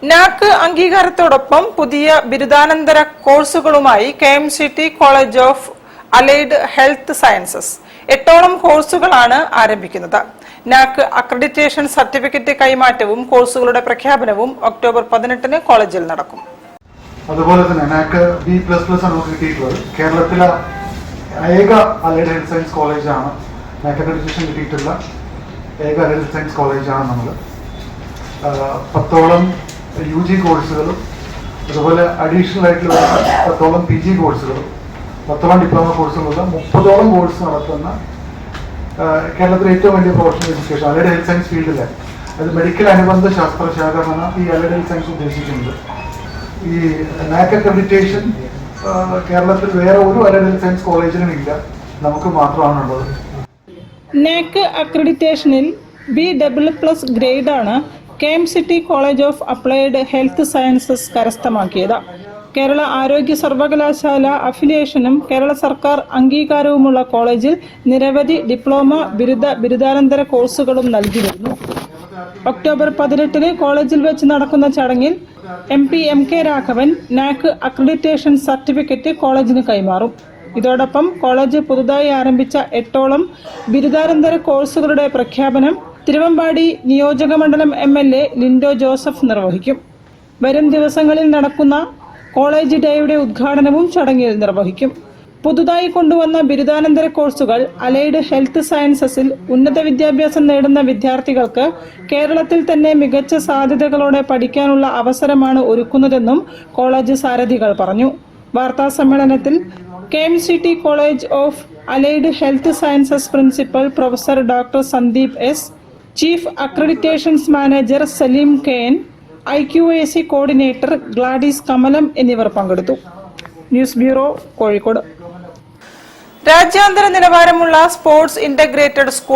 NAAC അംഗീകാരത്തോടൊപ്പം പുതിയ ബിരുദാനന്തര കോഴ്സുകളുമായി KMCT college of allied health sciences 8ഓളം കോഴ്സുകളാണ് ആരംഭിക്കുന്നത്. നാക് അക്രഡിറ്റേഷൻ സർട്ടിഫിക്കറ്റ് കൈമാറ്റവും കോഴ്സുകളുടെ പ്രഖ്യാപനവും ഒക്ടോബർ 18-ന് കോളേജിൽ നടക്കും. അതുപോലെ തന്നെ നാക് B++ ആണ് നമുക്ക് കിട്ടിയിട്ടുള്ളത്. കേരളത്തിലെ ഏക അലൈഡ് ഹെൽത്ത് സയൻസ് കോളേജാണ്. നാക് അക്രഡിറ്റേഷൻ കിട്ടിയിട്ടുള്ള ഏക അലൈഡ് ഹെൽത്ത് സയൻസ് കോളേജാണ് നമ്മൾ. 10ഓളം UG കോഴ്സുകളും അതുപോലെ അഡീഷണൽ ആയിട്ടുള്ള 10ഓളം PG കോഴ്സുകളും 10ഓളം ഡിപ്ലോമ കോഴ്സുകളുള്ള 30ഓളം കോഴ്സ് നടത്തുന്ന കേരളത്തിലെ ഏറ്റവും വലിയ professional education allied health science ഫീൽഡിലെ അത് മെഡിക്കൽ അനുബന്ധ ശാസ്ത്രശാഖ എന്നാണ് ഈ അലൈഡ് ഹെൽത്ത് സയൻസ് ഉദ്ദേശിക്കുന്നത്. ഈ നാക് അക്രഡിറ്റേഷൻ കേരളത്തിൽ വേറെ ഒരു അലൈഡ് ഹെൽത്ത് സയൻസ് കോളേജിനും ഇല്ല, നമുക്ക് മാത്രമാണുള്ളത്. നാക് അക്രഡിറ്റേഷനിൽ B++ ഗ്രേഡാണ് KMCT college of applied health sciences കരസ്ഥമാക്കിയത്. കേരള ആരോഗ്യ സർവകലാശാല അഫിലിയേഷനും കേരള സർക്കാർ അംഗീകാരവുമുള്ള കോളേജിൽ നിരവധി ഡിപ്ലോമ, ബിരുദാനന്തര കോഴ്സുകളും നൽകി വരുന്നു. ഒക്ടോബർ 18-ന് കോളേജിൽ വെച്ച് നടക്കുന്ന ചടങ്ങിൽ MP MK Raghavan NAAC accreditation certificate കോളേജിന് കൈമാറും. ഇതോടൊപ്പം കോളേജ് പുതുതായി ആരംഭിച്ച 8ഓളം ബിരുദാനന്തര കോഴ്സുകളുടെ പ്രഖ്യാപനം തിരുവമ്പാടി നിയോജകമണ്ഡലം MLA ലിൻഡോ ജോസഫ് നിർവഹിക്കും. വരും ദിവസങ്ങളിൽ നടക്കുന്ന കോളേജ് ഡേയുടെ ഉദ്ഘാടനവും ചടങ്ങിൽ നിർവഹിക്കും. പുതുതായി കൊണ്ടുവന്ന ബിരുദാനന്തര കോഴ്സുകൾ അലൈഡ് ഹെൽത്ത് സയൻസസിൽ ഉന്നത വിദ്യാഭ്യാസം നേടുന്ന വിദ്യാർത്ഥികൾക്ക് കേരളത്തിൽ തന്നെ മികച്ച സാധ്യതകളോടെ പഠിക്കാനുള്ള അവസരമാണ് ഒരുക്കുന്നതെന്നും കോളേജ് സാരഥികൾ പറഞ്ഞു. വാർത്താ സമ്മേളനത്തിൽ KMCT college of allied health sciences principal professor doctor Sandeep S, chief accreditations manager Saleem KN, IQAC coordinator Gladys Kamalam എന്നിവർ പങ്കെടുത്തു. News bureau, Kozhikode. രാജ്യാന്തര നിലവാരമുള്ള സ്പോർട്സ് ഇന്റഗ്രേറ്റഡ് സ്കൂൾ